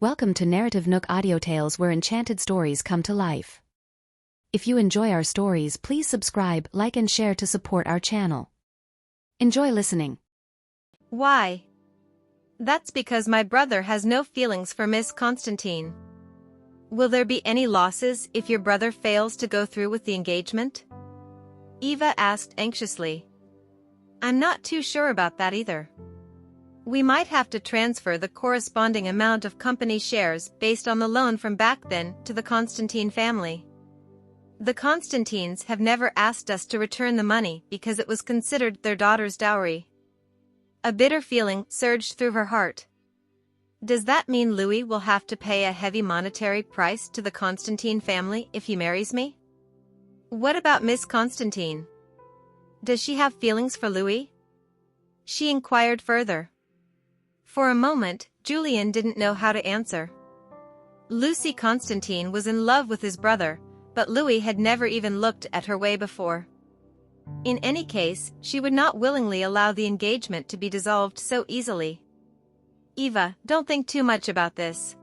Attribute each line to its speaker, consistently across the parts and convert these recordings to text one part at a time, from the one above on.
Speaker 1: Welcome to NarrativeNook audio tales where enchanted stories come to life. If you enjoy our stories, please subscribe, like and share to support our channel. Enjoy listening.
Speaker 2: Why? That's because my brother has no feelings for Miss Constantine. Will there be any losses if your brother fails to go through with the engagement? Eva asked anxiously. I'm not too sure about that either. We might have to transfer the corresponding amount of company shares based on the loan from back then to the Constantine family. The Constantines have never asked us to return the money because it was considered their daughter's dowry. A bitter feeling surged through her heart. Does that mean Louis will have to pay a heavy monetary price to the Constantine family if he marries me? What about Miss Constantine? Does she have feelings for Louis? She inquired further. For a moment, Julian didn't know how to answer. Lucy Constantine was in love with his brother, but Louis had never even looked at her way before. In any case, she would not willingly allow the engagement to be dissolved so easily. Eva, don't think too much about this.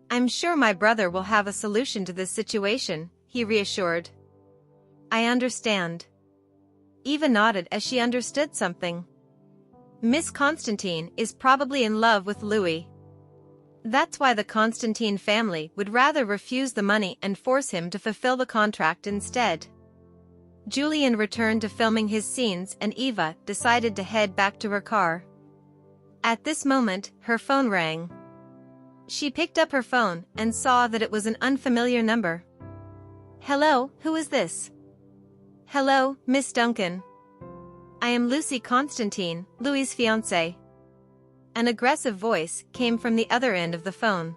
Speaker 2: I'm sure my brother will have a solution to this situation, he reassured. I understand. Eva nodded as she understood something. Miss Constantine is probably in love with Louis. That's why the Constantine family would rather refuse the money and force him to fulfill the contract instead. Julian returned to filming his scenes and Eva decided to head back to her car. At this moment, her phone rang. She picked up her phone and saw that it was an unfamiliar number. Hello, who is this? Hello, Miss Duncan. I am Lucy Constantine, Louis's fiancée. An aggressive voice came from the other end of the phone.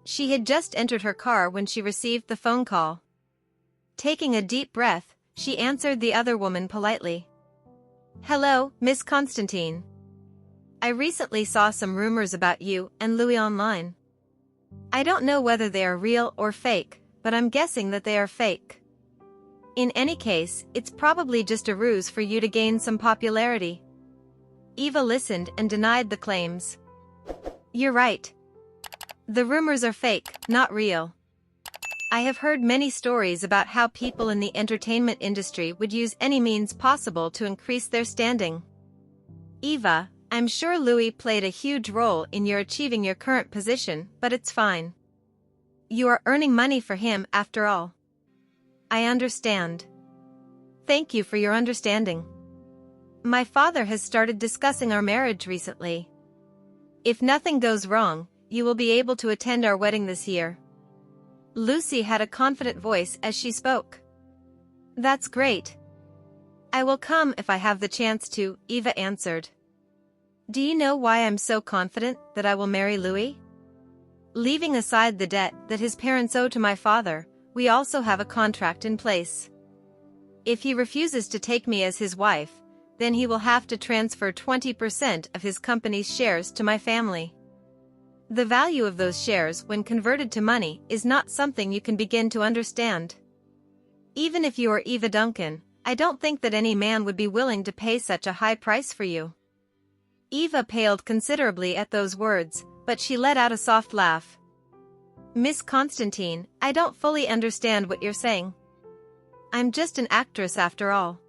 Speaker 2: She had just entered her car when she received the phone call. Taking a deep breath, she answered the other woman politely. Hello, Miss Constantine. I recently saw some rumors about you and Louis online. I don't know whether they are real or fake, but I'm guessing that they are fake. In any case, it's probably just a ruse for you to gain some popularity. Eva listened and denied the claims. You're right. The rumors are fake, not real. I have heard many stories about how people in the entertainment industry would use any means possible to increase their standing. Eva, I'm sure Louis played a huge role in your achieving your current position, but it's fine. You are earning money for him after all. I understand. Thank you for your understanding. My father has started discussing our marriage recently. If nothing goes wrong, you will be able to attend our wedding this year. Lucy had a confident voice as she spoke. That's great. I will come if I have the chance to, Eva answered. Do you know why I'm so confident that I will marry Louis? Leaving aside the debt that his parents owe to my father, we also have a contract in place. If he refuses to take me as his wife, then he will have to transfer 20% of his company's shares to my family. The value of those shares when converted to money is not something you can begin to understand. Even if you are Eva Duncan, I don't think that any man would be willing to pay such a high price for you. Eva paled considerably at those words, but she let out a soft laugh. Miss Constantine, I don't fully understand what you're saying. I'm just an actress after all.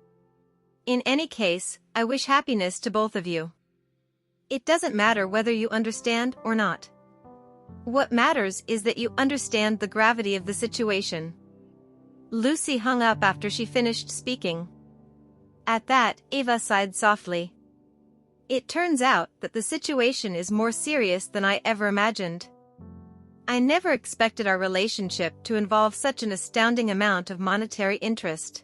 Speaker 2: In any case, I wish happiness to both of you. It doesn't matter whether you understand or not. What matters is that you understand the gravity of the situation. Lucy hung up after she finished speaking. At that, Eva sighed softly. It turns out that the situation is more serious than I ever imagined. I never expected our relationship to involve such an astounding amount of monetary interest.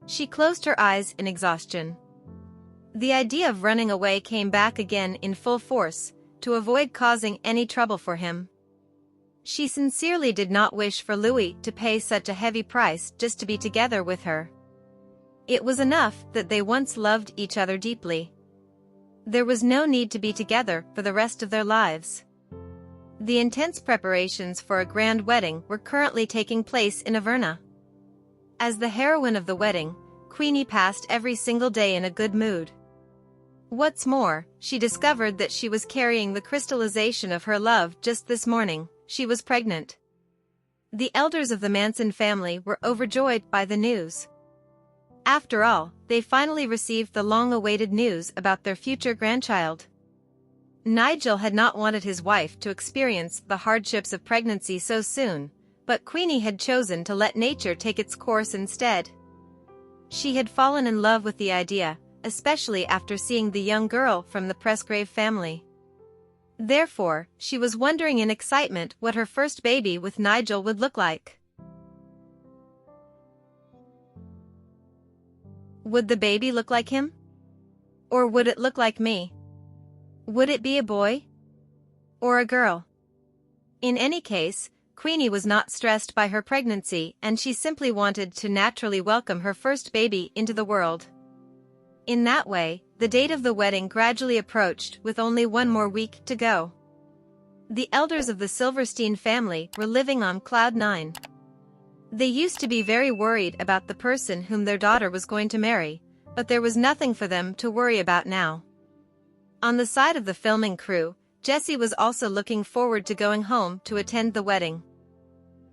Speaker 2: She closed her eyes in exhaustion. The idea of running away came back again in full force, to avoid causing any trouble for him. She sincerely did not wish for Louis to pay such a heavy price just to be together with her. It was enough that they once loved each other deeply. There was no need to be together for the rest of their lives. The intense preparations for a grand wedding were currently taking place in Averna. As the heroine of the wedding, Queenie passed every single day in a good mood. What's more, she discovered that she was carrying the crystallization of her love just this morning. She was pregnant. The elders of the Manson family were overjoyed by the news. After all, they finally received the long-awaited news about their future grandchild. Nigel had not wanted his wife to experience the hardships of pregnancy so soon, but Queenie had chosen to let nature take its course instead. She had fallen in love with the idea, especially after seeing the young girl from the Presgrave family. Therefore, she was wondering in excitement what her first baby with Nigel would look like. Would the baby look like him? Or would it look like me? Would it be a boy? Or a girl? In any case, Queenie was not stressed by her pregnancy, and she simply wanted to naturally welcome her first baby into the world. In that way, the date of the wedding gradually approached, with only one more week to go. The elders of the Silverstein family were living on cloud nine. They used to be very worried about the person whom their daughter was going to marry, but there was nothing for them to worry about now. On the side of the filming crew, Jessie was also looking forward to going home to attend the wedding.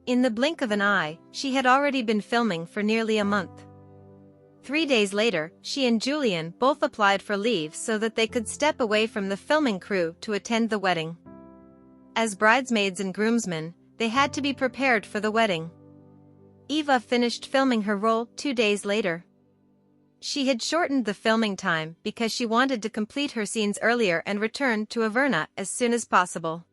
Speaker 2: In the blink of an eye, she had already been filming for nearly a month. 3 days later, she and Julian both applied for leave so that they could step away from the filming crew to attend the wedding. As bridesmaids and groomsmen, they had to be prepared for the wedding. Eva finished filming her role 2 days later. She had shortened the filming time because she wanted to complete her scenes earlier and return to Averna as soon as possible.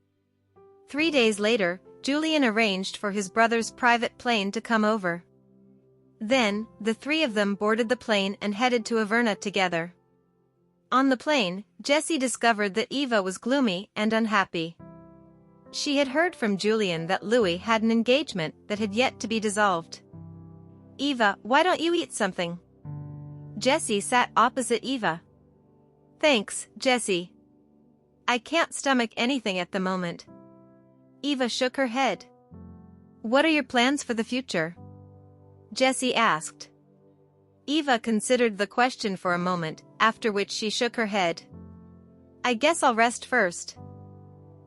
Speaker 2: 3 days later, Julian arranged for his brother's private plane to come over. Then, the three of them boarded the plane and headed to Averna together. On the plane, Jessie discovered that Eva was gloomy and unhappy. She had heard from Julian that Louis had an engagement that had yet to be dissolved. "Eva, why don't you eat something?" Jessie sat opposite Eva. "Thanks, Jessie. I can't stomach anything at the moment." Eva shook her head. "What are your plans for the future?" Jessie asked. Eva considered the question for a moment, after which she shook her head. "I guess I'll rest first.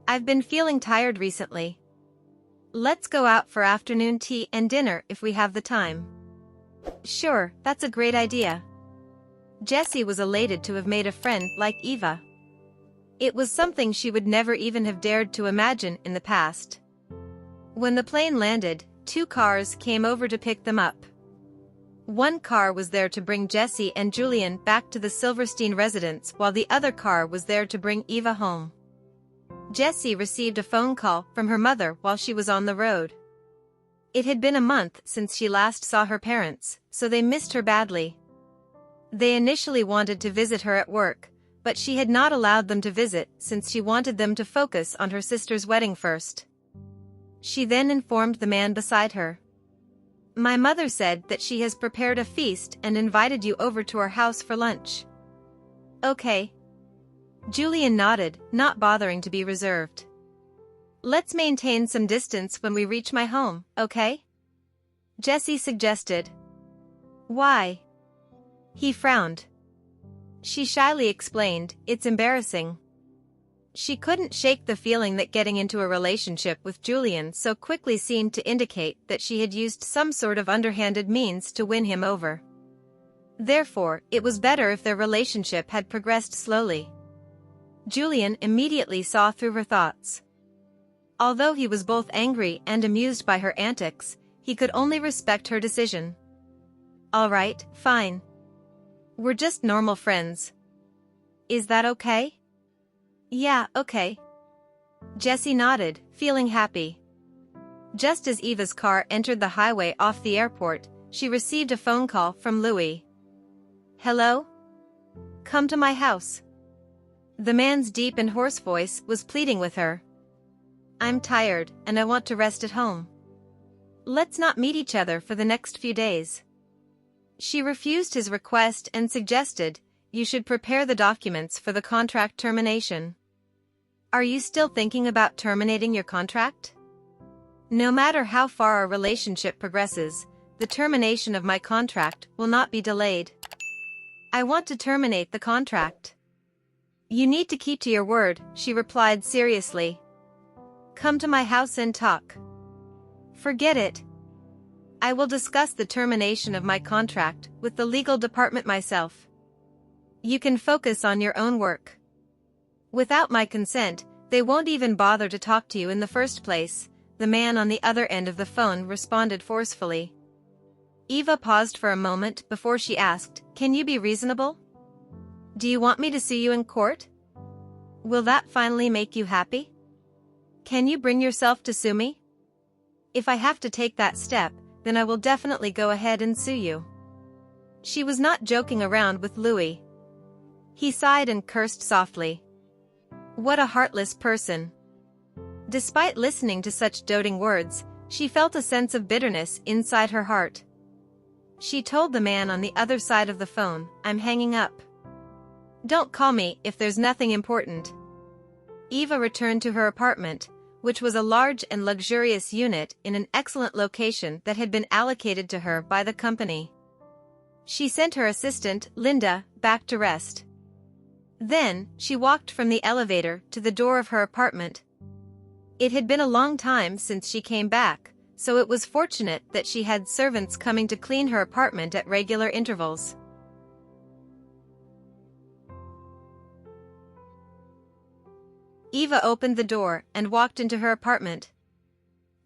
Speaker 2: I've been feeling tired recently. Let's go out for afternoon tea and dinner if we have the time." "Sure, that's a great idea." Jessie was elated to have made a friend like Eva. It was something she would never even have dared to imagine in the past. When the plane landed, 2 cars came over to pick them up. One car was there to bring Jessie and Julian back to the Silverstein residence, while the other car was there to bring Eva home. Jessie received a phone call from her mother while she was on the road. It had been a month since she last saw her parents, so they missed her badly. They initially wanted to visit her at work, but she had not allowed them to visit since she wanted them to focus on her sister's wedding first. She then informed the man beside her. "My mother said that she has prepared a feast and invited you over to our house for lunch." "Okay." Julian nodded, not bothering to be reserved. "Let's maintain some distance when we reach my home, okay?" Jessie suggested. "Why?" He frowned. She shyly explained, "It's embarrassing." She couldn't shake the feeling that getting into a relationship with Julian so quickly seemed to indicate that she had used some sort of underhanded means to win him over. Therefore, it was better if their relationship had progressed slowly. Julian immediately saw through her thoughts. Although he was both angry and amused by her antics, he could only respect her decision. "All right, fine. We're just normal friends. Is that okay?" "Yeah, okay." Jessie nodded, feeling happy. Just as Eva's car entered the highway off the airport, she received a phone call from Louis. "Hello? Come to my house." The man's deep and hoarse voice was pleading with her. "I'm tired, and I want to rest at home. Let's not meet each other for the next few days." She refused his request and suggested, "You should prepare the documents for the contract termination." "Are you still thinking about terminating your contract?" "No matter how far our relationship progresses, the termination of my contract will not be delayed. I want to terminate the contract." You need to keep to your word, she replied seriously. Come to my house and talk. Forget it. I will discuss the termination of my contract with the legal department myself. You can focus on your own work. Without my consent, they won't even bother to talk to you in the first place, the man on the other end of the phone responded forcefully. Eva paused for a moment before she asked, Can you be reasonable? Do you want me to sue you in court? Will that finally make you happy? Can you bring yourself to sue me? If I have to take that step, then I will definitely go ahead and sue you. She was not joking around with Louis. He sighed and cursed softly. What a heartless person. Despite listening to such doting words, she felt a sense of bitterness inside her heart. She told the man on the other side of the phone, I'm hanging up. Don't call me if there's nothing important. Eva returned to her apartment, which was a large and luxurious unit in an excellent location that had been allocated to her by the company. She sent her assistant, Linda, back to rest. Then, she walked from the elevator to the door of her apartment. It had been a long time since she came back, so it was fortunate that she had servants coming to clean her apartment at regular intervals. Eva opened the door and walked into her apartment.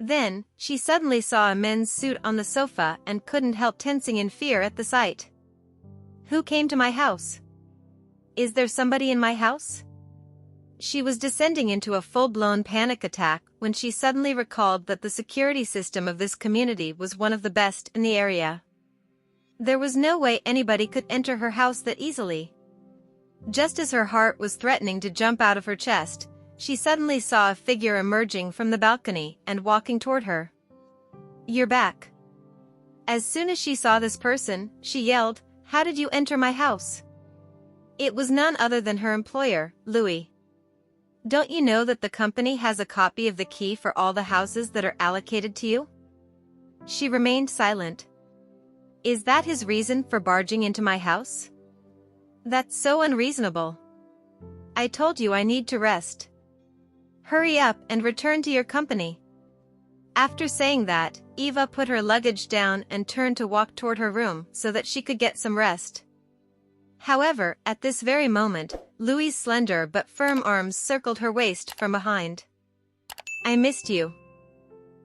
Speaker 2: Then, she suddenly saw a men's suit on the sofa and couldn't help tensing in fear at the sight. Who came to my house? Is there somebody in my house? She was descending into a full-blown panic attack when she suddenly recalled that the security system of this community was one of the best in the area. There was no way anybody could enter her house that easily. Just as her heart was threatening to jump out of her chest, she suddenly saw a figure emerging from the balcony and walking toward her. You're back. As soon as she saw this person, she yelled, How did you enter my house? It was none other than her employer, Louis. Don't you know that the company has a copy of the key for all the houses that are allocated to you? She remained silent. Is that his reason for barging into my house? That's so unreasonable. I told you I need to rest. Hurry up and return to your company. After saying that, Eva put her luggage down and turned to walk toward her room so that she could get some rest. However, at this very moment, Louis' slender but firm arms circled her waist from behind. I missed you.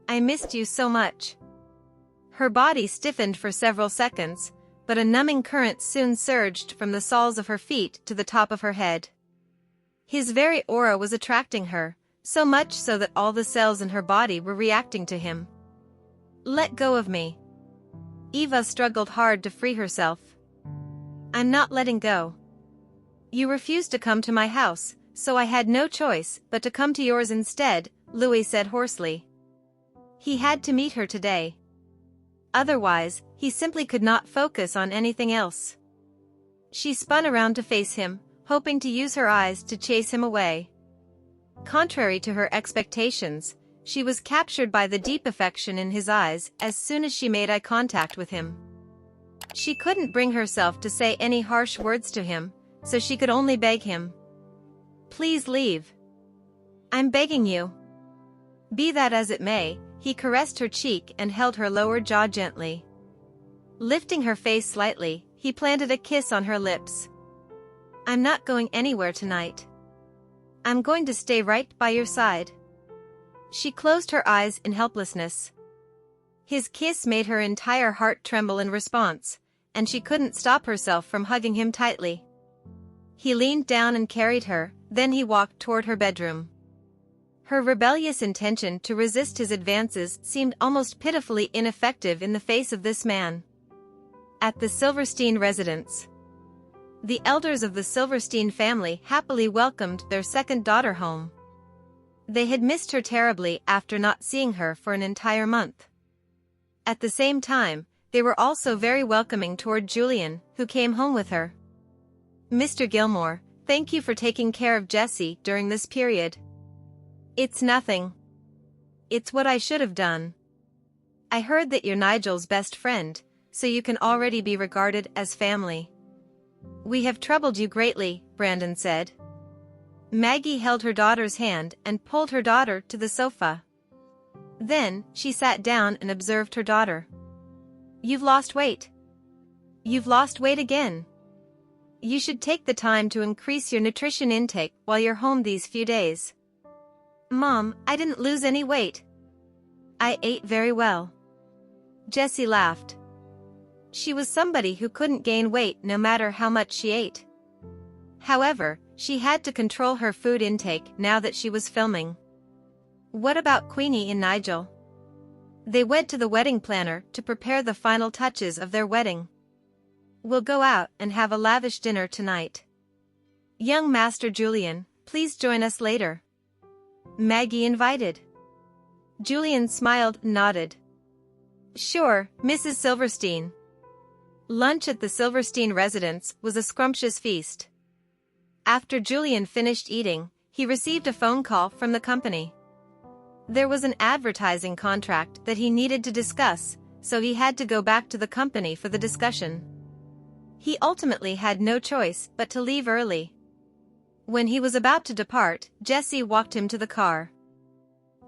Speaker 2: I missed you so much. Her body stiffened for several seconds, but a numbing current soon surged from the soles of her feet to the top of her head. His very aura was attracting her, so much so that all the cells in her body were reacting to him. Let go of me. Eva struggled hard to free herself. I'm not letting go. You refused to come to my house, so I had no choice but to come to yours instead, Louis said hoarsely. He had to meet her today. Otherwise, he simply could not focus on anything else. She spun around to face him, hoping to use her eyes to chase him away. Contrary to her expectations, she was captured by the deep affection in his eyes as soon as she made eye contact with him. She couldn't bring herself to say any harsh words to him, so she could only beg him. Please leave. I'm begging you. Be that as it may, he caressed her cheek and held her lower jaw gently. Lifting her face slightly, he planted a kiss on her lips. I'm not going anywhere tonight. I'm going to stay right by your side. She closed her eyes in helplessness. His kiss made her entire heart tremble in response, and she couldn't stop herself from hugging him tightly. He leaned down and carried her, then he walked toward her bedroom. Her rebellious intention to resist his advances seemed almost pitifully ineffective in the face of this man. At the Silverstein residence, the elders of the Silverstein family happily welcomed their second daughter home. They had missed her terribly after not seeing her for an entire month. At the same time, they were also very welcoming toward Julian, who came home with her. Mr. Gilmore, thank you for taking care of Jessie during this period. It's nothing. It's what I should have done. I heard that you're Nigel's best friend, so you can already be regarded as family. We have troubled you greatly, Brandon said. Maggie held her daughter's hand and pulled her daughter to the sofa. Then, she sat down and observed her daughter. "You've lost weight. You've lost weight again. You should take the time to increase your nutrition intake while you're home these few days." "Mom, I didn't lose any weight. I ate very well." Jessie laughed. She was somebody who couldn't gain weight no matter how much she ate. However, she had to control her food intake now that she was filming. What about Queenie and Nigel? They went to the wedding planner to prepare the final touches of their wedding. "We'll go out and have a lavish dinner tonight. Young Master Julian, please join us later," Maggie invited. Julian smiled and nodded. "Sure, Mrs. Silverstein." Lunch at the Silverstein residence was a scrumptious feast. After Julian finished eating, he received a phone call from the company. There was an advertising contract that he needed to discuss, so he had to go back to the company for the discussion. He ultimately had no choice but to leave early. When he was about to depart, Jessie walked him to the car.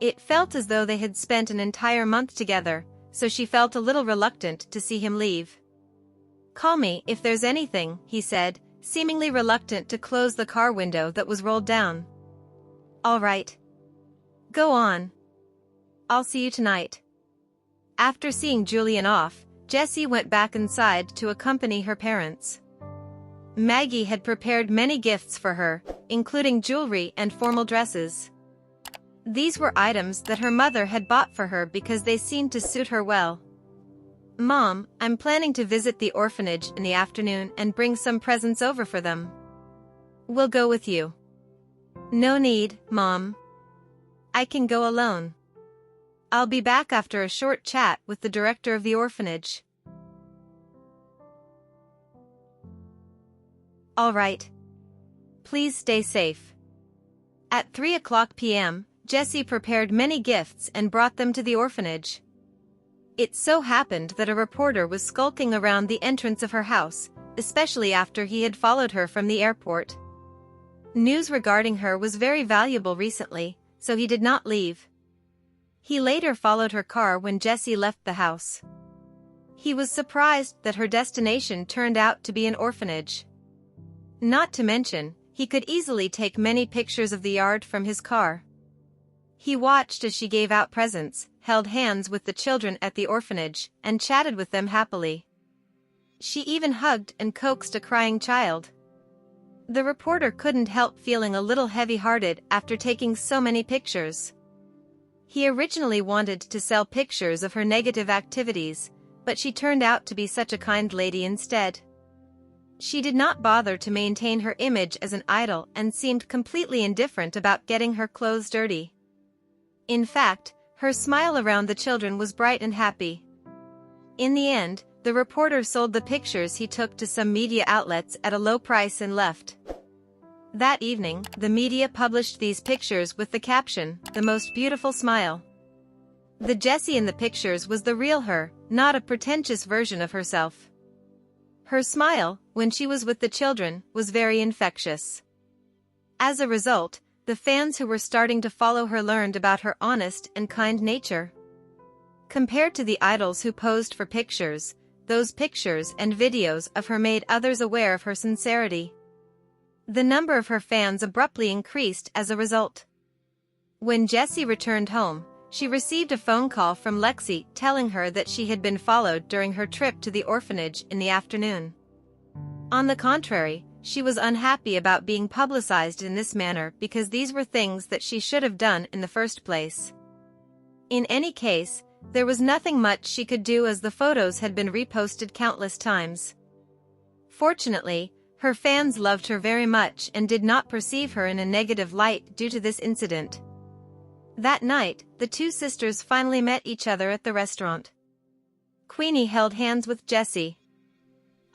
Speaker 2: It felt as though they had spent an entire month together, so she felt a little reluctant to see him leave. "Call me if there's anything," he said, seemingly reluctant to close the car window that was rolled down. "All right. Go on. I'll see you tonight." After seeing Julian off, Jessie went back inside to accompany her parents. Maggie had prepared many gifts for her, including jewelry and formal dresses. These were items that her mother had bought for her because they seemed to suit her well. "Mom, I'm planning to visit the orphanage in the afternoon and bring some presents over for them. We'll go with you." "No need, Mom. I can go alone. I'll be back after a short chat with the director of the orphanage." "All right. Please stay safe." At 3:00 p.m., Jessie prepared many gifts and brought them to the orphanage. It so happened that a reporter was skulking around the entrance of her house, especially after he had followed her from the airport. News regarding her was very valuable recently, so he did not leave. He later followed her car when Jessie left the house. He was surprised that her destination turned out to be an orphanage. Not to mention, he could easily take many pictures of the yard from his car. He watched as she gave out presents, held hands with the children at the orphanage, and chatted with them happily. She even hugged and coaxed a crying child. The reporter couldn't help feeling a little heavy-hearted after taking so many pictures. He originally wanted to sell pictures of her negative activities, but she turned out to be such a kind lady instead. She did not bother to maintain her image as an idol and seemed completely indifferent about getting her clothes dirty. In fact, her smile around the children was bright and happy. In the end, the reporter sold the pictures he took to some media outlets at a low price and left. That evening, the media published these pictures with the caption, "The most beautiful smile." The Jessie in the pictures was the real her, not a pretentious version of herself. Her smile, when she was with the children, was very infectious. As a result, the fans who were starting to follow her learned about her honest and kind nature. Compared to the idols who posed for pictures, those pictures and videos of her made others aware of her sincerity. The number of her fans abruptly increased as a result. When Jessie returned home, she received a phone call from Lexi telling her that she had been followed during her trip to the orphanage in the afternoon. On the contrary, she was unhappy about being publicized in this manner because these were things that she should have done in the first place. In any case, there was nothing much she could do as the photos had been reposted countless times. Fortunately, her fans loved her very much and did not perceive her in a negative light due to this incident. That night, the two sisters finally met each other at the restaurant. Queenie held hands with Jessie.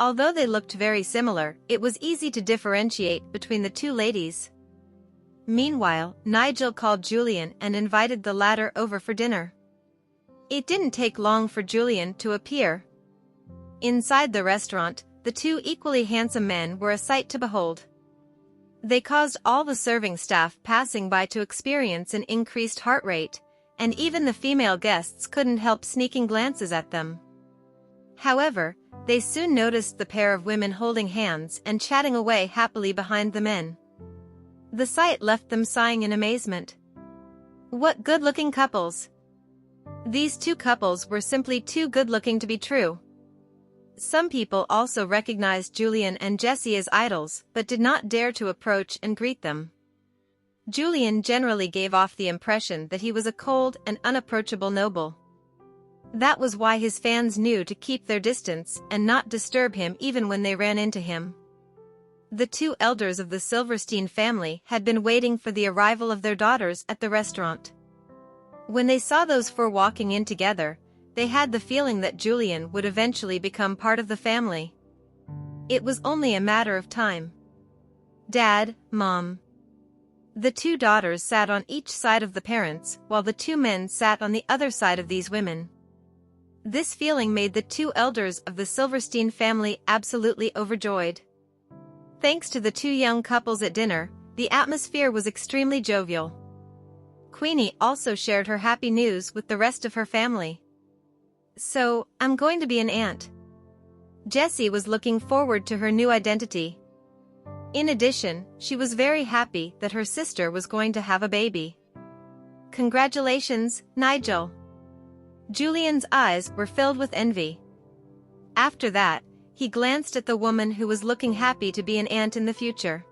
Speaker 2: Although they looked very similar, it was easy to differentiate between the two ladies. Meanwhile, Nigel called Julian and invited the latter over for dinner. It didn't take long for Julian to appear. Inside the restaurant, the two equally handsome men were a sight to behold. They caused all the serving staff passing by to experience an increased heart rate, and even the female guests couldn't help sneaking glances at them. However, they soon noticed the pair of women holding hands and chatting away happily behind the men. The sight left them sighing in amazement. What good-looking couples! These two couples were simply too good-looking to be true. Some people also recognized Julian and Jessie as idols but did not dare to approach and greet them. Julian generally gave off the impression that he was a cold and unapproachable noble. That was why his fans knew to keep their distance and not disturb him even when they ran into him. The two elders of the Silverstein family had been waiting for the arrival of their daughters at the restaurant. When they saw those four walking in together, they had the feeling that Julian would eventually become part of the family. It was only a matter of time. Dad, Mom. The two daughters sat on each side of the parents, while the two men sat on the other side of these women. This feeling made the two elders of the Silverstein family absolutely overjoyed. Thanks to the two young couples at dinner, the atmosphere was extremely jovial. Queenie also shared her happy news with the rest of her family. So, I'm going to be an aunt. Jessie was looking forward to her new identity. In addition, she was very happy that her sister was going to have a baby. Congratulations, Nigel. Julian's eyes were filled with envy. After that, he glanced at the woman who was looking happy to be an aunt in the future.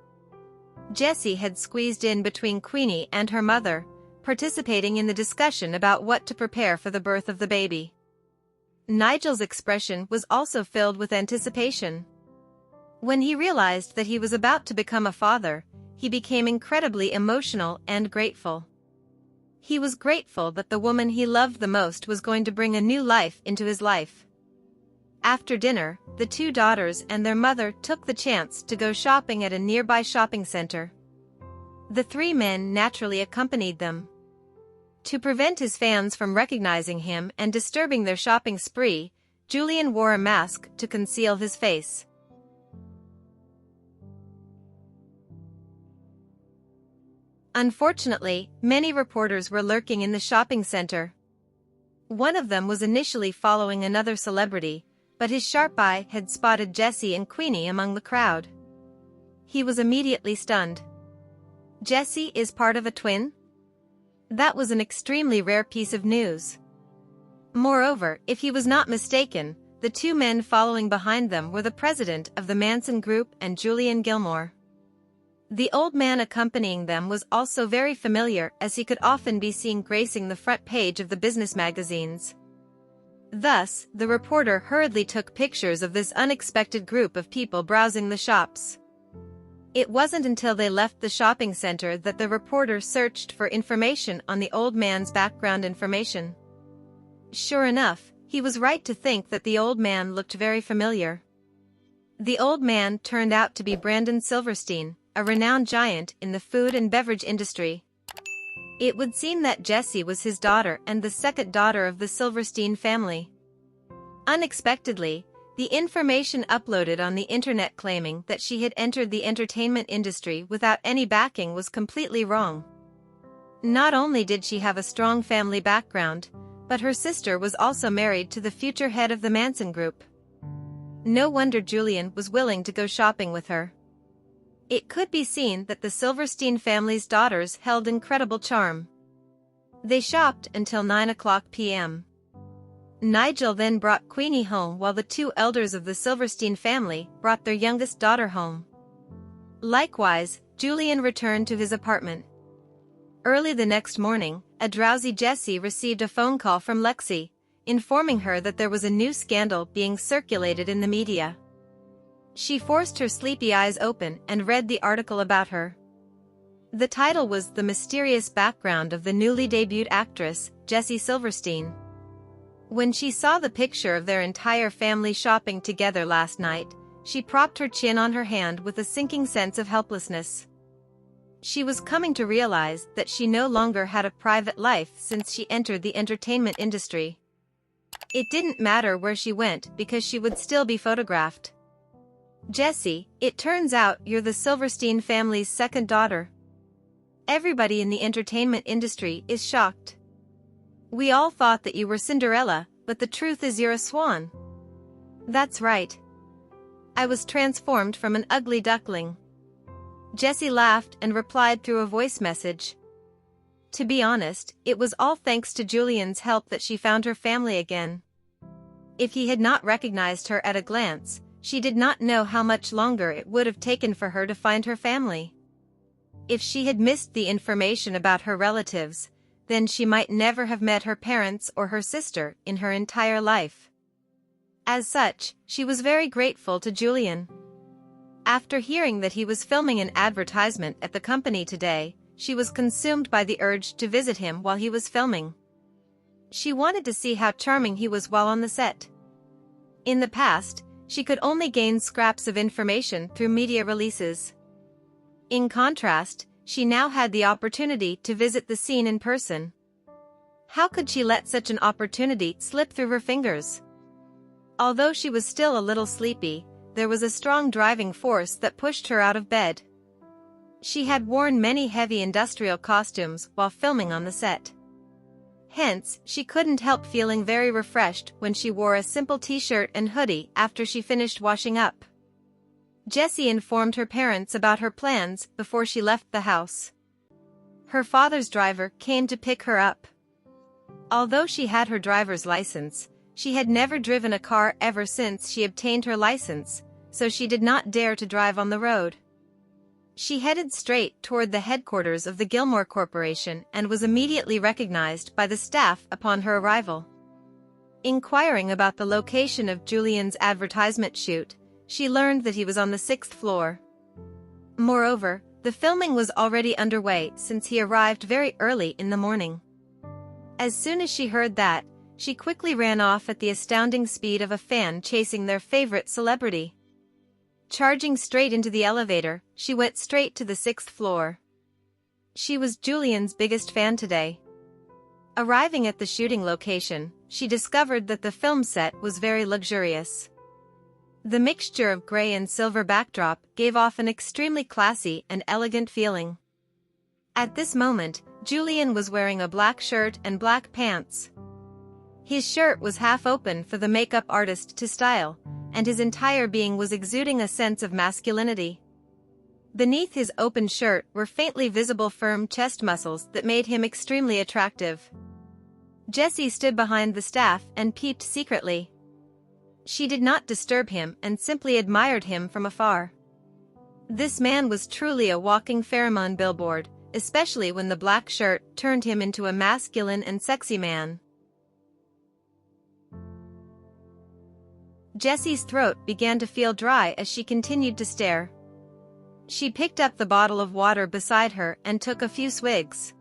Speaker 2: Jessie had squeezed in between Queenie and her mother, participating in the discussion about what to prepare for the birth of the baby. Nigel's expression was also filled with anticipation. When he realized that he was about to become a father, he became incredibly emotional and grateful. He was grateful that the woman he loved the most was going to bring a new life into his life. After dinner, the two daughters and their mother took the chance to go shopping at a nearby shopping center. The three men naturally accompanied them. To prevent his fans from recognizing him and disturbing their shopping spree, Julian wore a mask to conceal his face. Unfortunately, many reporters were lurking in the shopping center. One of them was initially following another celebrity, but his sharp eye had spotted Jessie and Queenie among the crowd. He was immediately stunned. Jessie is part of a twin? That was an extremely rare piece of news. Moreover, if he was not mistaken, the two men following behind them were the president of the Manson Group and Julian Gilmore. The old man accompanying them was also very familiar, as he could often be seen gracing the front page of the business magazines. Thus, the reporter hurriedly took pictures of this unexpected group of people browsing the shops. It wasn't until they left the shopping center that the reporter searched for information on the old man's background information. Sure enough, he was right to think that the old man looked very familiar. The old man turned out to be Brandon Silverstein, a renowned giant in the food and beverage industry. It would seem that Jessie was his daughter and the second daughter of the Silverstein family. Unexpectedly, the information uploaded on the internet claiming that she had entered the entertainment industry without any backing was completely wrong. Not only did she have a strong family background, but her sister was also married to the future head of the Manson Group. No wonder Julian was willing to go shopping with her. It could be seen that the Silverstein family's daughters held incredible charm. They shopped until 9:00 p.m. Nigel then brought Queenie home while the two elders of the Silverstein family brought their youngest daughter home. Likewise, Julian returned to his apartment. Early the next morning, a drowsy Jessie received a phone call from Lexi, informing her that there was a new scandal being circulated in the media. She forced her sleepy eyes open and read the article about her. The title was "The Mysterious Background of the Newly Debuted Actress, Jessie Silverstein." When she saw the picture of their entire family shopping together last night, she propped her chin on her hand with a sinking sense of helplessness. She was coming to realize that she no longer had a private life since she entered the entertainment industry. It didn't matter where she went because she would still be photographed. Jessie, it turns out you're the Silverstein family's second daughter. Everybody in the entertainment industry is shocked. We all thought that you were Cinderella, but the truth is you're a swan. That's right. I was transformed from an ugly duckling. Jessie laughed and replied through a voice message. To be honest, it was all thanks to Julian's help that she found her family again. If he had not recognized her at a glance, she did not know how much longer it would have taken for her to find her family. If she had missed the information about her relatives, then she might never have met her parents or her sister in her entire life. As such, she was very grateful to Julian. After hearing that he was filming an advertisement at the company today, she was consumed by the urge to visit him while he was filming. She wanted to see how charming he was while on the set. In the past, she could only gain scraps of information through media releases. In contrast, she now had the opportunity to visit the scene in person. How could she let such an opportunity slip through her fingers? Although she was still a little sleepy, there was a strong driving force that pushed her out of bed. She had worn many heavy industrial costumes while filming on the set. Hence, she couldn't help feeling very refreshed when she wore a simple t-shirt and hoodie after she finished washing up. Jessie informed her parents about her plans before she left the house. Her father's driver came to pick her up. Although she had her driver's license, she had never driven a car ever since she obtained her license, so she did not dare to drive on the road. She headed straight toward the headquarters of the Gilmore Corporation and was immediately recognized by the staff upon her arrival. Inquiring about the location of Julian's advertisement shoot, she learned that he was on the 6th floor. Moreover, the filming was already underway since he arrived very early in the morning. As soon as she heard that, she quickly ran off at the astounding speed of a fan chasing their favorite celebrity. Charging straight into the elevator, she went straight to the 6th floor. She was Julian's biggest fan today. Arriving at the shooting location, she discovered that the film set was very luxurious. The mixture of gray and silver backdrop gave off an extremely classy and elegant feeling. At this moment, Julian was wearing a black shirt and black pants. His shirt was half open for the makeup artist to style, and his entire being was exuding a sense of masculinity. Beneath his open shirt were faintly visible firm chest muscles that made him extremely attractive. Jessie stood behind the staff and peeped secretly. She did not disturb him and simply admired him from afar. This man was truly a walking pheromone billboard, especially when the black shirt turned him into a masculine and sexy man. Jessie's throat began to feel dry as she continued to stare. She picked up the bottle of water beside her and took a few swigs.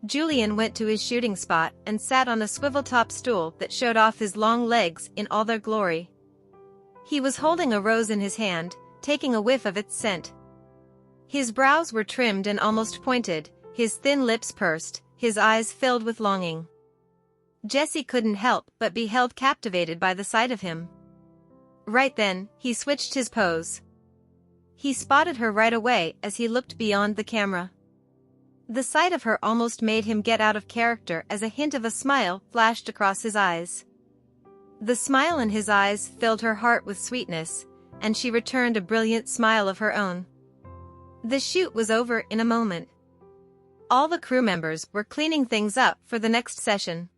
Speaker 2: Julian went to his shooting spot and sat on a swivel-top stool that showed off his long legs in all their glory. He was holding a rose in his hand, taking a whiff of its scent. His brows were trimmed and almost pointed, his thin lips pursed, his eyes filled with longing. Jessie couldn't help but be held captivated by the sight of him. Right then, he switched his pose. He spotted her right away as he looked beyond the camera. The sight of her almost made him get out of character as a hint of a smile flashed across his eyes. The smile in his eyes filled her heart with sweetness, and she returned a brilliant smile of her own. The shoot was over in a moment. All the crew members were cleaning things up for the next session.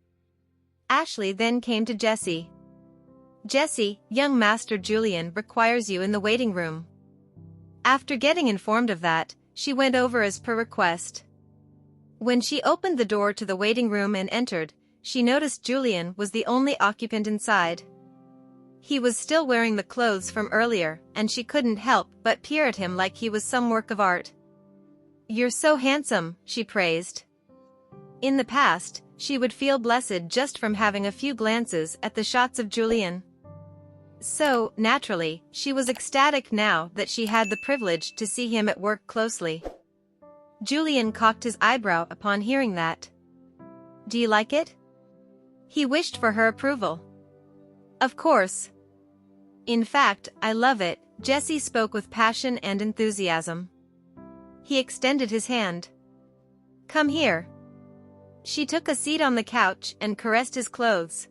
Speaker 2: Ashley then came to Jessie. "Jessie, young Master Julian requires you in the waiting room." After getting informed of that, she went over as per request. When she opened the door to the waiting room and entered, she noticed Julian was the only occupant inside. He was still wearing the clothes from earlier, and she couldn't help but peer at him like he was some work of art. "You're so handsome," she praised. In the past, she would feel blessed just from having a few glances at the shots of Julian. So, naturally, she was ecstatic now that she had the privilege to see him at work closely. Julian cocked his eyebrow upon hearing that. "Do you like it?" He wished for her approval. "Of course. In fact, I love it," Jesse spoke with passion and enthusiasm. He extended his hand. "Come here." She took a seat on the couch and caressed his clothes.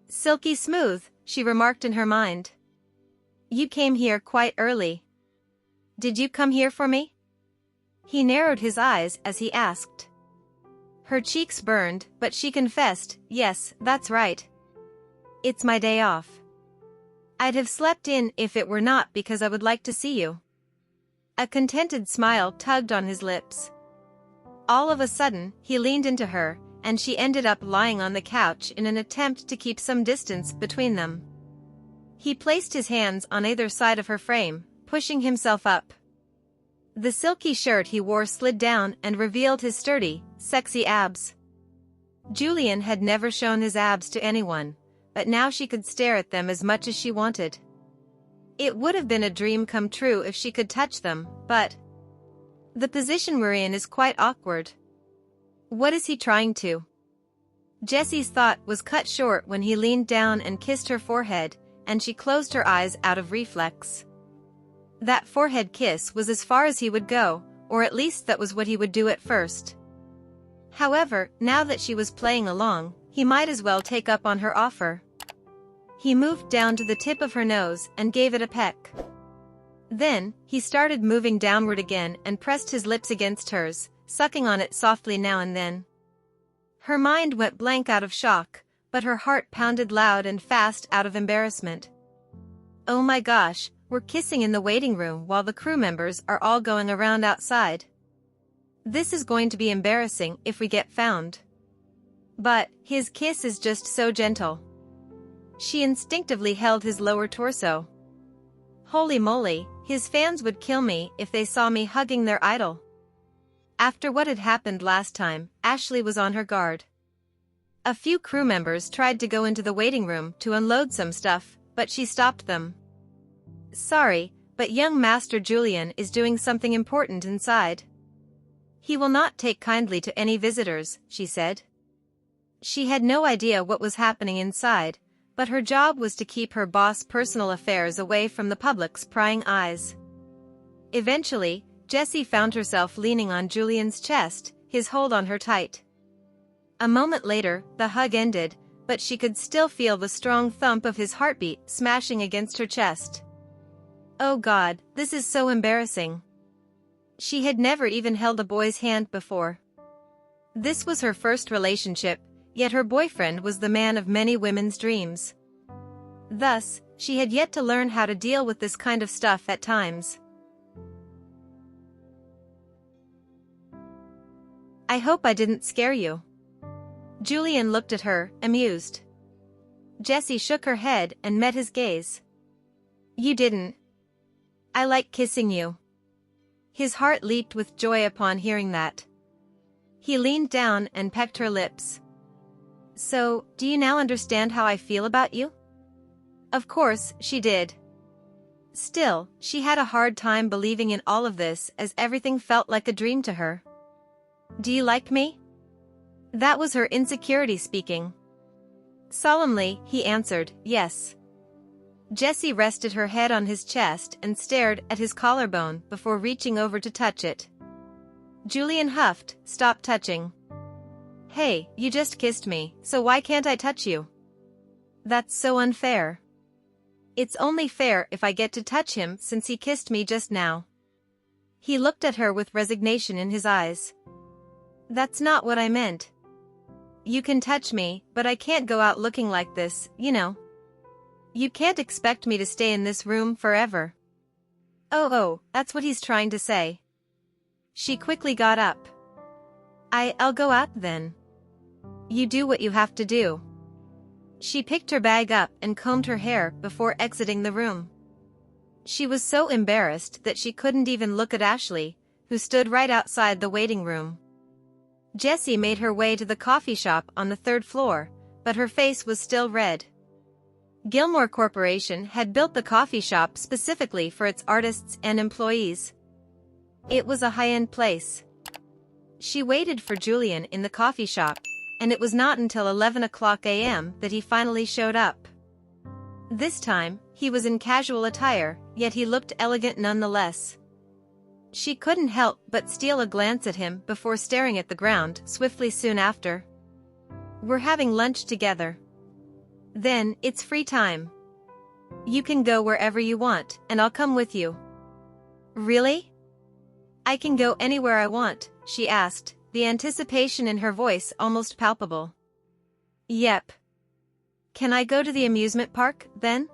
Speaker 2: "Silky smooth," she remarked in her mind. "You came here quite early. Did you come here for me?" He narrowed his eyes as he asked. Her cheeks burned, but she confessed, "Yes, that's right. It's my day off. I'd have slept in if it were not because I would like to see you." A contented smile tugged on his lips. All of a sudden, he leaned into her, and she ended up lying on the couch in an attempt to keep some distance between them. He placed his hands on either side of her frame, pushing himself up. The silky shirt he wore slid down and revealed his sturdy, sexy abs. Julian had never shown his abs to anyone, but now she could stare at them as much as she wanted. It would have been a dream come true if she could touch them, but the position we're in is quite awkward. What is he trying to? Jessie's thought was cut short when he leaned down and kissed her forehead, and she closed her eyes out of reflex. That forehead kiss was as far as he would go, or at least that was what he would do at first. However, now that she was playing along, he might as well take up on her offer. He moved down to the tip of her nose and gave it a peck. Then, he started moving downward again and pressed his lips against hers, sucking on it softly now and then. Her mind went blank out of shock, but her heart pounded loud and fast out of embarrassment. Oh my gosh, we're kissing in the waiting room while the crew members are all going around outside. This is going to be embarrassing if we get found. But his kiss is just so gentle. She instinctively held his lower torso. Holy moly, his fans would kill me if they saw me hugging their idol. After what had happened last time, Ashley was on her guard. A few crew members tried to go into the waiting room to unload some stuff, but she stopped them. "Sorry, but young Master Julian is doing something important inside. He will not take kindly to any visitors," she said. She had no idea what was happening inside, but her job was to keep her boss' personal affairs away from the public's prying eyes. Eventually, Jessie found herself leaning on Julian's chest, his hold on her tight. A moment later, the hug ended, but she could still feel the strong thump of his heartbeat smashing against her chest. Oh God, this is so embarrassing. She had never even held a boy's hand before. This was her first relationship, yet her boyfriend was the man of many women's dreams. Thus, she had yet to learn how to deal with this kind of stuff at times. "I hope I didn't scare you." Julian looked at her, amused. Jessie shook her head and met his gaze. "You didn't. I like kissing you." His heart leaped with joy upon hearing that. He leaned down and pecked her lips. "So, do you now understand how I feel about you?" Of course, she did. Still, she had a hard time believing in all of this as everything felt like a dream to her. "Do you like me?" That was her insecurity speaking. Solemnly, he answered, "Yes." Jessie rested her head on his chest and stared at his collarbone before reaching over to touch it. Julian huffed, "Stop touching." "Hey, you just kissed me, so why can't I touch you?" "That's so unfair." "It's only fair if I get to touch him since he kissed me just now." He looked at her with resignation in his eyes. "That's not what I meant. You can touch me, but I can't go out looking like this, you know. You can't expect me to stay in this room forever." Oh, that's what he's trying to say. She quickly got up. I'll go out then." "You do what you have to do." She picked her bag up and combed her hair before exiting the room. She was so embarrassed that she couldn't even look at Ashley, who stood right outside the waiting room. Jessie made her way to the coffee shop on the 3rd floor, but her face was still red. Gilmore Corporation had built the coffee shop specifically for its artists and employees. It was a high-end place. She waited for Julian in the coffee shop, and it was not until 11 o'clock a.m. that he finally showed up. This time, He was in casual attire, yet he looked elegant nonetheless. She couldn't help but steal a glance at him before staring at the ground swiftly soon after. "We're having lunch together. Then, it's free time. You can go wherever you want, and I'll come with you." "Really?" "I can go anywhere I want," she asked, the anticipation in her voice almost palpable. "Yep. Can I go to the amusement park, then?"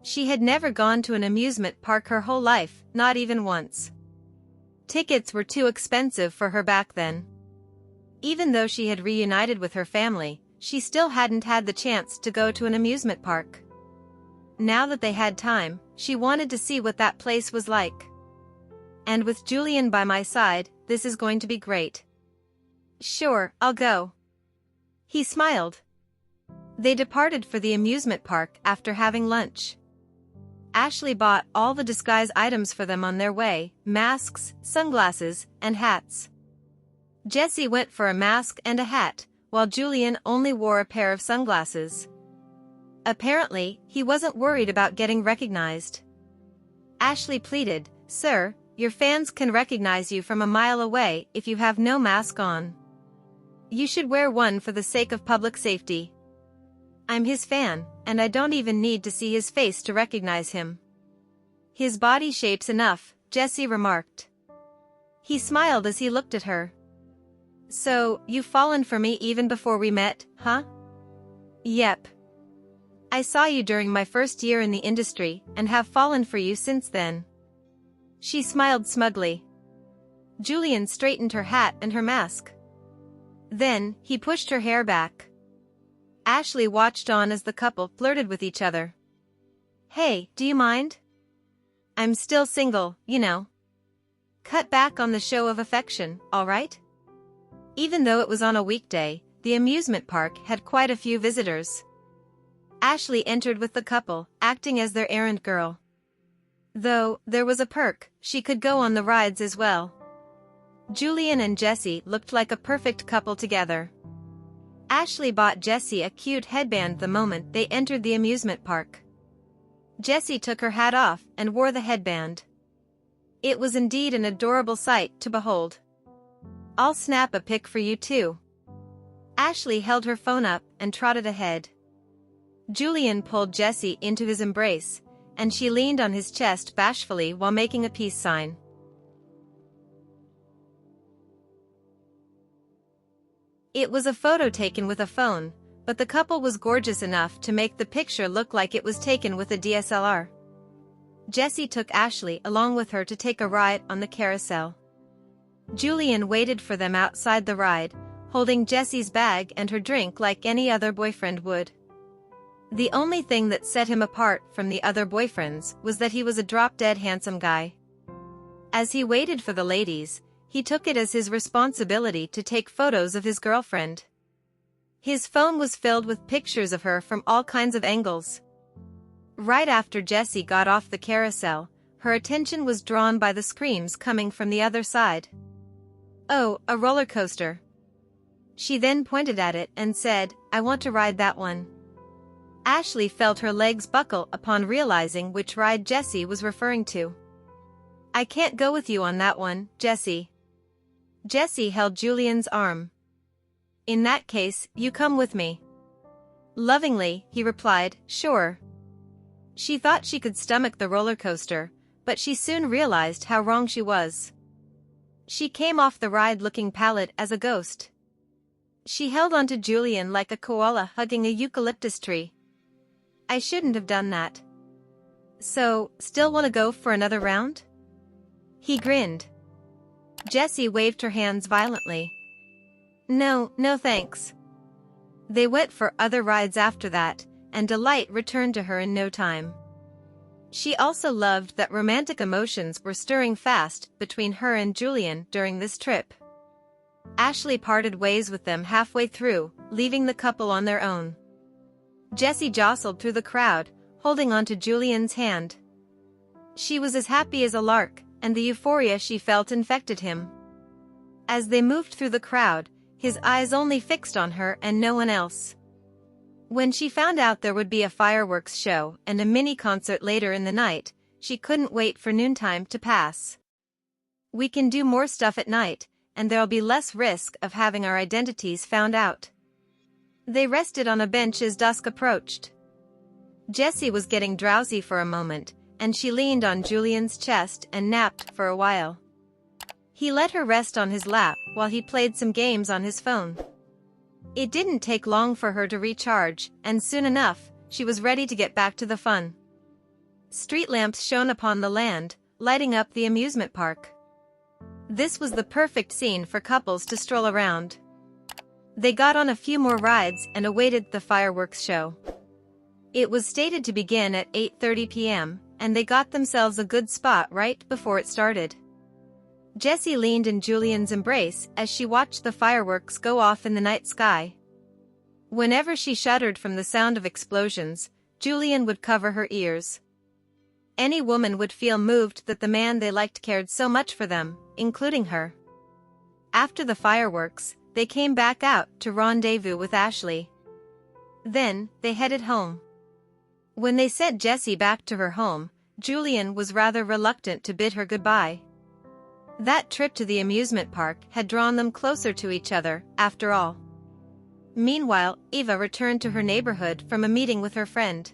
Speaker 2: She had never gone to an amusement park her whole life, not even once. Tickets were too expensive for her back then. Even though she had reunited with her family, she still hadn't had the chance to go to an amusement park. Now that they had time, she wanted to see what that place was like. "And with Julian by my side, this is going to be great." "Sure, I'll go." He smiled. They departed for the amusement park after having lunch. Ashley bought all the disguise items for them on their way: masks, sunglasses, and hats. Jessie went for a mask and a hat, while Julian only wore a pair of sunglasses. Apparently, he wasn't worried about getting recognized. Ashley pleaded, "Sir, your fans can recognize you from a mile away if you have no mask on. You should wear one for the sake of public safety." "I'm his fan, and I don't even need to see his face to recognize him." "His body shape's enough," Jessie remarked. He smiled as he looked at her. "So, you've fallen for me even before we met, huh?" "Yep. I saw you during my first year in the industry and have fallen for you since then." She smiled smugly. Julian straightened her hat and her mask. Then, he pushed her hair back. Ashley watched on as the couple flirted with each other. "Hey, do you mind? I'm still single, you know. Cut back on the show of affection, alright?" Even though it was on a weekday, the amusement park had quite a few visitors. Ashley entered with the couple, acting as their errand girl. Though, there was a perk: she could go on the rides as well. Julian and Jessie looked like a perfect couple together. Ashley bought Jessie a cute headband the moment they entered the amusement park. Jessie took her hat off and wore the headband. It was indeed an adorable sight to behold. "I'll snap a pic for you too." Ashley held her phone up and trotted ahead. Julian pulled Jessie into his embrace, and she leaned on his chest bashfully while making a peace sign. It was a photo taken with a phone, but the couple was gorgeous enough to make the picture look like it was taken with a DSLR. Jessie took Ashley along with her to take a ride on the carousel. Julian waited for them outside the ride, holding Jessie's bag and her drink like any other boyfriend would. The only thing that set him apart from the other boyfriends was that he was a drop-dead handsome guy. As he waited for the ladies, he took it as his responsibility to take photos of his girlfriend. His phone was filled with pictures of her from all kinds of angles. Right after Jessie got off the carousel, her attention was drawn by the screams coming from the other side. "Oh, a roller coaster." She then pointed at it and said, "I want to ride that one." Ashley felt her legs buckle upon realizing which ride Jessie was referring to. "I can't go with you on that one, Jessie." Jessie held Julian's arm. "In that case, you come with me." Lovingly, he replied, "Sure." She thought she could stomach the roller coaster, but she soon realized how wrong she was. She came off the ride looking pallid as a ghost. She held onto Julian like a koala hugging a eucalyptus tree. "I shouldn't have done that." "So, still want to go for another round?" He grinned. Jessie waved her hands violently. "No, no thanks." They went for other rides after that, and delight returned to her in no time. She also loved that romantic emotions were stirring fast between her and Julian during this trip. Ashley parted ways with them halfway through, leaving the couple on their own. Jessie jostled through the crowd, holding onto Julian's hand. She was as happy as a lark, and the euphoria she felt infected him. As they moved through the crowd, his eyes only fixed on her and no one else. When she found out there would be a fireworks show and a mini concert later in the night, she couldn't wait for noontime to pass. We can do more stuff at night, and there'll be less risk of having our identities found out. They rested on a bench as dusk approached. Jessie was getting drowsy for a moment, and she leaned on Julian's chest and napped for a while. He let her rest on his lap while he played some games on his phone. It didn't take long for her to recharge, and soon enough, she was ready to get back to the fun. Street lamps shone upon the land, lighting up the amusement park. This was the perfect scene for couples to stroll around. They got on a few more rides and awaited the fireworks show. It was stated to begin at 8:30 p.m., and they got themselves a good spot right before it started. Jessie leaned in Julian's embrace as she watched the fireworks go off in the night sky. Whenever she shuddered from the sound of explosions, Julian would cover her ears. Any woman would feel moved that the man they liked cared so much for them, including her. After the fireworks, they came back out to rendezvous with Ashley. Then, they headed home. When they sent Jessie back to her home, Julian was rather reluctant to bid her goodbye. That trip to the amusement park had drawn them closer to each other, after all. Meanwhile, Eva returned to her neighborhood from a meeting with her friend.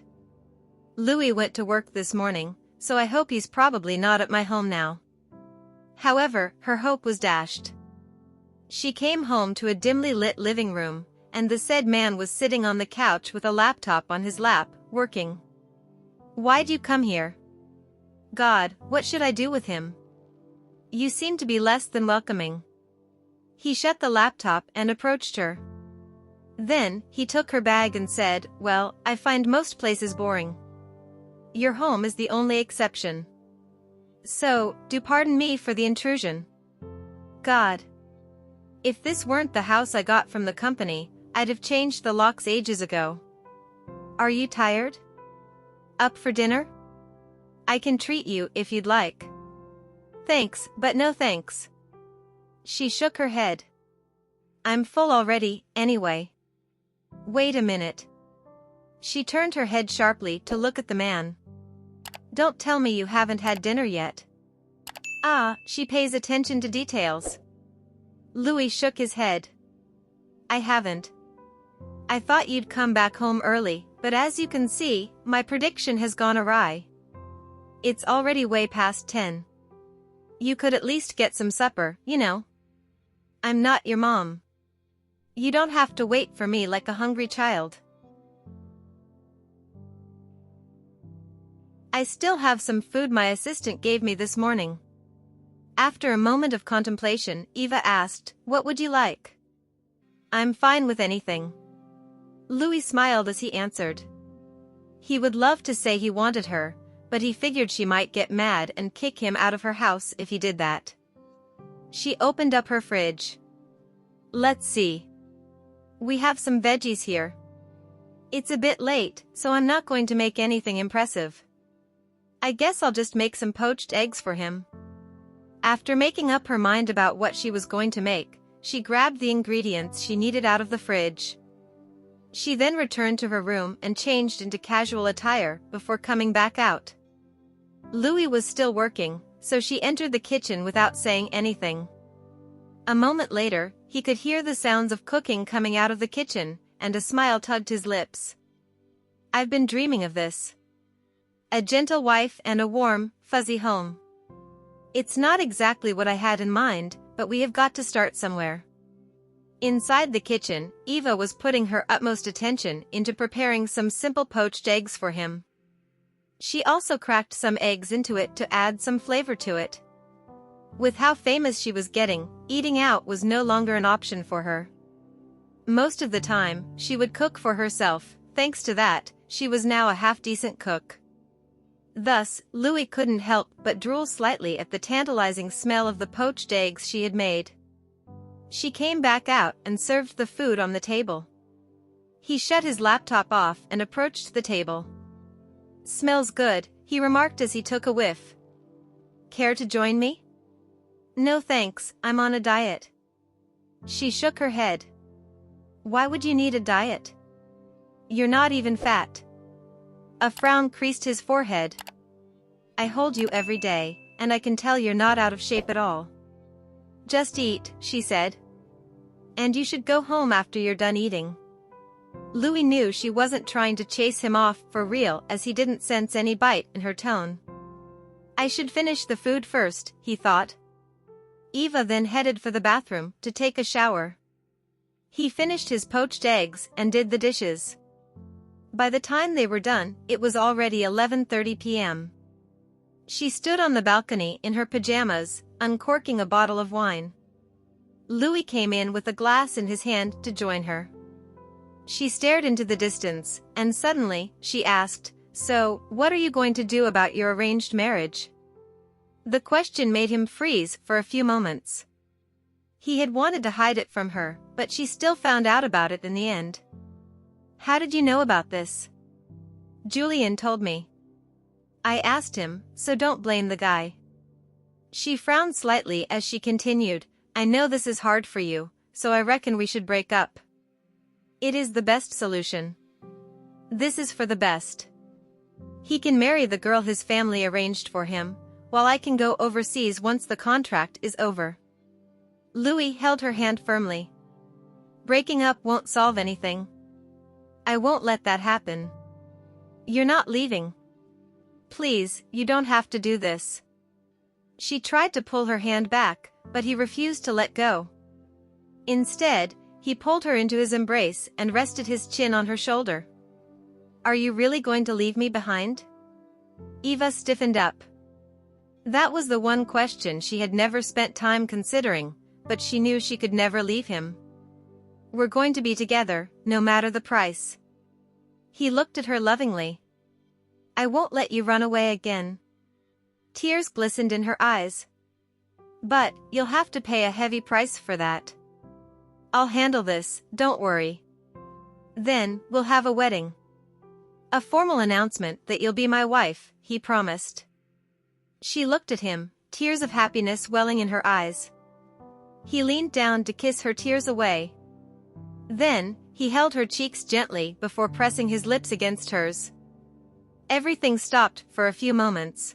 Speaker 2: Louis went to work this morning, so I hope he's probably not at my home now. However, her hope was dashed. She came home to a dimly lit living room, and the said man was sitting on the couch with a laptop on his lap, working. "Why'd you come here? God, what should I do with him? You seem to be less than welcoming." He shut the laptop and approached her. Then, he took her bag and said, "Well, I find most places boring. Your home is the only exception. So, do pardon me for the intrusion. God. If this weren't the house I got from the company, I'd have changed the locks ages ago. Are you tired? Up for dinner? I can treat you if you'd like." "Thanks, but no thanks." She shook her head. "I'm full already, anyway." "Wait a minute." She turned her head sharply to look at the man. "Don't tell me you haven't had dinner yet." Ah, she pays attention to details. Louis shook his head. "I haven't. I thought you'd come back home early, but as you can see, my prediction has gone awry. It's already way past 10. You could at least get some supper, you know. I'm not your mom. You don't have to wait for me like a hungry child." "I still have some food my assistant gave me this morning." After a moment of contemplation, Eva asked, "What would you like?" "I'm fine with anything." Louis smiled as he answered. He would love to say he wanted her, but he figured she might get mad and kick him out of her house if he did that. She opened up her fridge. "Let's see. We have some veggies here. It's a bit late, so I'm not going to make anything impressive. I guess I'll just make some poached eggs for him." After making up her mind about what she was going to make, she grabbed the ingredients she needed out of the fridge. She then returned to her room and changed into casual attire before coming back out. Louis was still working, so she entered the kitchen without saying anything. A moment later, he could hear the sounds of cooking coming out of the kitchen, and a smile tugged his lips. "I've been dreaming of this. A gentle wife and a warm, fuzzy home. It's not exactly what I had in mind, but we have got to start somewhere." Inside the kitchen, Eva was putting her utmost attention into preparing some simple poached eggs for him. She also cracked some eggs into it to add some flavor to it. With how famous she was getting, eating out was no longer an option for her. Most of the time, she would cook for herself. Thanks to that, she was now a half-decent cook. Thus, Louis couldn't help but drool slightly at the tantalizing smell of the poached eggs she had made. She came back out and served the food on the table. He shut his laptop off and approached the table. "Smells good," he remarked as he took a whiff. "Care to join me?" "No thanks, I'm on a diet." She shook her head. "Why would you need a diet? You're not even fat. A frown creased his forehead. I hold you every day, and I can tell you're not out of shape at all. Just eat, she said. And you should go home after you're done eating. Louis knew she wasn't trying to chase him off for real, as he didn't sense any bite in her tone. I should finish the food first, he thought. Eva then headed for the bathroom to take a shower. He finished his poached eggs and did the dishes. By the time they were done, it was already 11:30 p.m. She stood on the balcony in her pajamas, uncorking a bottle of wine. Louis came in with a glass in his hand to join her. She stared into the distance, and suddenly, she asked, "So, what are you going to do about your arranged marriage?" The question made him freeze for a few moments. He had wanted to hide it from her, but she still found out about it in the end. How did you know about this? Julian told me. I asked him, so don't blame the guy. She frowned slightly as she continued, I know this is hard for you, so I reckon we should break up. It is the best solution. This is for the best. He can marry the girl his family arranged for him, while I can go overseas once the contract is over. Louis held her hand firmly. Breaking up won't solve anything. I won't let that happen. You're not leaving. Please, you don't have to do this. She tried to pull her hand back, but he refused to let go. Instead, he pulled her into his embrace and rested his chin on her shoulder. Are you really going to leave me behind? Eva stiffened up. That was the one question she had never spent time considering, but she knew she could never leave him. We're going to be together, no matter the price. He looked at her lovingly. I won't let you run away again. Tears glistened in her eyes. But, you'll have to pay a heavy price for that. I'll handle this, don't worry. Then, we'll have a wedding. A formal announcement that you'll be my wife, he promised. She looked at him, tears of happiness welling in her eyes. He leaned down to kiss her tears away. Then, he held her cheeks gently before pressing his lips against hers. Everything stopped for a few moments.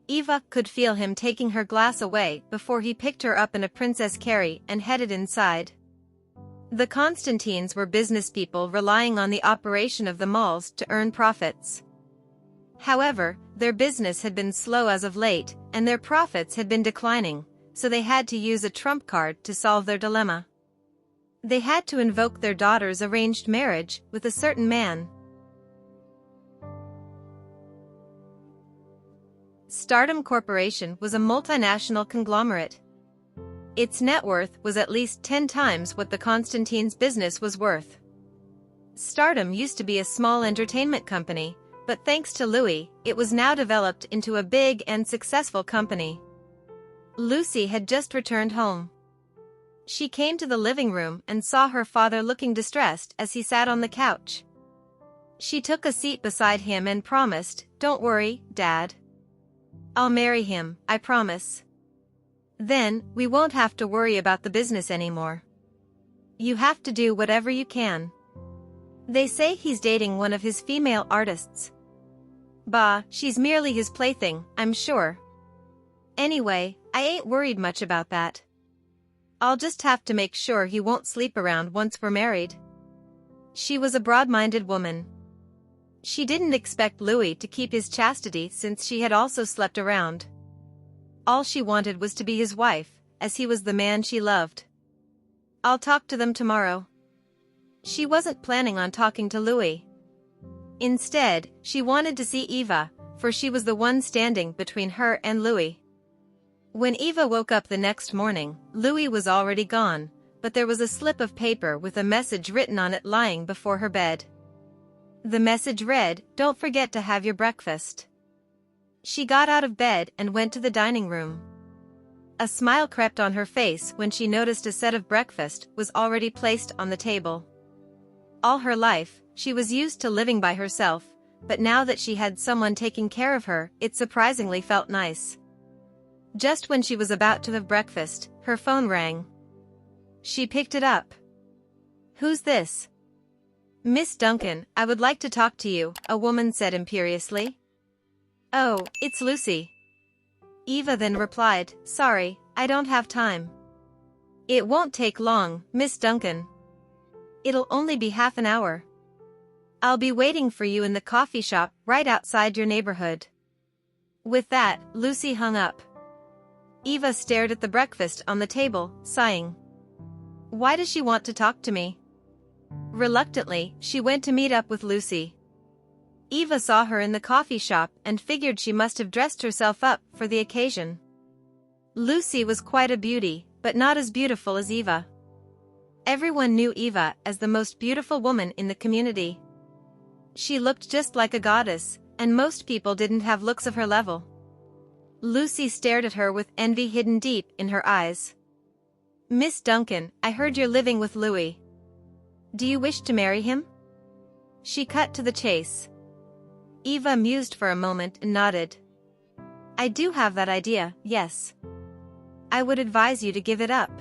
Speaker 2: Eva could feel him taking her glass away before he picked her up in a Princess Carry and headed inside. The Constantines were business people relying on the operation of the malls to earn profits. However, their business had been slow as of late, and their profits had been declining, so they had to use a trump card to solve their dilemma. They had to invoke their daughter's arranged marriage with a certain man. Stardom Corporation was a multinational conglomerate. Its net worth was at least 10 times what the Constantines' business was worth. Stardom used to be a small entertainment company, but thanks to Louis, it was now developed into a big and successful company. Lucy had just returned home. She came to the living room and saw her father looking distressed as he sat on the couch. She took a seat beside him and promised, "Don't worry, Dad. I'll marry him, I promise. Then, we won't have to worry about the business anymore. You have to do whatever you can." They say he's dating one of his female artists. Bah, she's merely his plaything, I'm sure. Anyway, I ain't worried much about that. I'll just have to make sure he won't sleep around once we're married. She was a broad-minded woman. She didn't expect Louis to keep his chastity since she had also slept around. All she wanted was to be his wife, as he was the man she loved. I'll talk to them tomorrow. She wasn't planning on talking to Louis. Instead, she wanted to see Eva, for she was the one standing between her and Louis. When Eva woke up the next morning, Louis was already gone, but there was a slip of paper with a message written on it lying before her bed. The message read, "Don't forget to have your breakfast." She got out of bed and went to the dining room. A smile crept on her face when she noticed a set of breakfast was already placed on the table. All her life, she was used to living by herself, but now that she had someone taking care of her, it surprisingly felt nice. Just when she was about to have breakfast, her phone rang. She picked it up. "Who's this?" Miss Duncan, I would like to talk to you, a woman said imperiously. Oh, it's Lucy. Eva then replied, sorry, I don't have time. It won't take long, Miss Duncan. It'll only be half an hour. I'll be waiting for you in the coffee shop right outside your neighborhood. With that, Lucy hung up. Eva stared at the breakfast on the table, sighing. Why does she want to talk to me? Reluctantly, she went to meet up with Lucy. Eva saw her in the coffee shop and figured she must have dressed herself up for the occasion. Lucy was quite a beauty, but not as beautiful as Eva. Everyone knew Eva as the most beautiful woman in the community. She looked just like a goddess, and most people didn't have looks of her level. Lucy stared at her with envy hidden deep in her eyes. Miss Duncan, I heard you're living with Louis. Do you wish to marry him? She cut to the chase. Eva mused for a moment and nodded. I do have that idea, yes. I would advise you to give it up.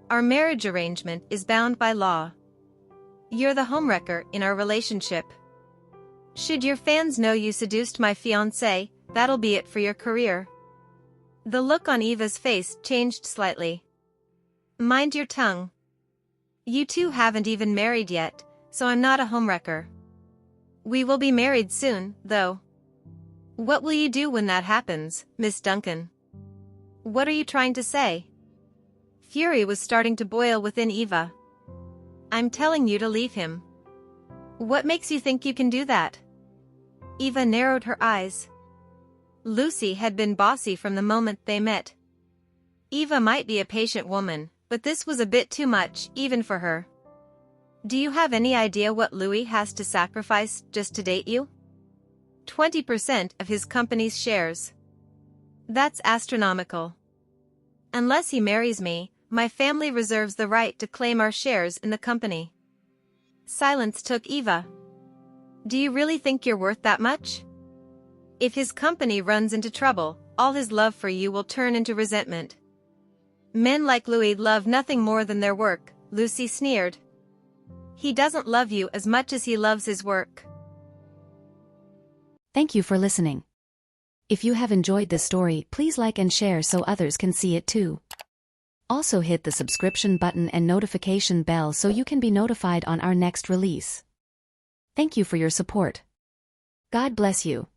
Speaker 2: Our marriage arrangement is bound by law. You're the homewrecker in our relationship. Should your fans know you seduced my fiancé, that'll be it for your career. The look on Eva's face changed slightly. Mind your tongue. You two haven't even married yet, so I'm not a homewrecker. We will be married soon, though. What will you do when that happens, Miss Duncan? What are you trying to say? Fury was starting to boil within Eva. I'm telling you to leave him. What makes you think you can do that? Eva narrowed her eyes. Lucy had been bossy from the moment they met. Eva might be a patient woman, but this was a bit too much, even for her. Do you have any idea what Louis has to sacrifice just to date you? 20% of his company's shares. That's astronomical. Unless he marries me, my family reserves the right to claim our shares in the company. Silence took Eva. Do you really think you're worth that much? If his company runs into trouble, all his love for you will turn into resentment. Men like Louis love nothing more than their work, Lucy sneered. He doesn't love you as much as he loves his work.
Speaker 1: Thank you for listening. If you have enjoyed this story, please like and share so others can see it too. Also hit the subscription button and notification bell so you can be notified on our next release. Thank you for your support. God bless you.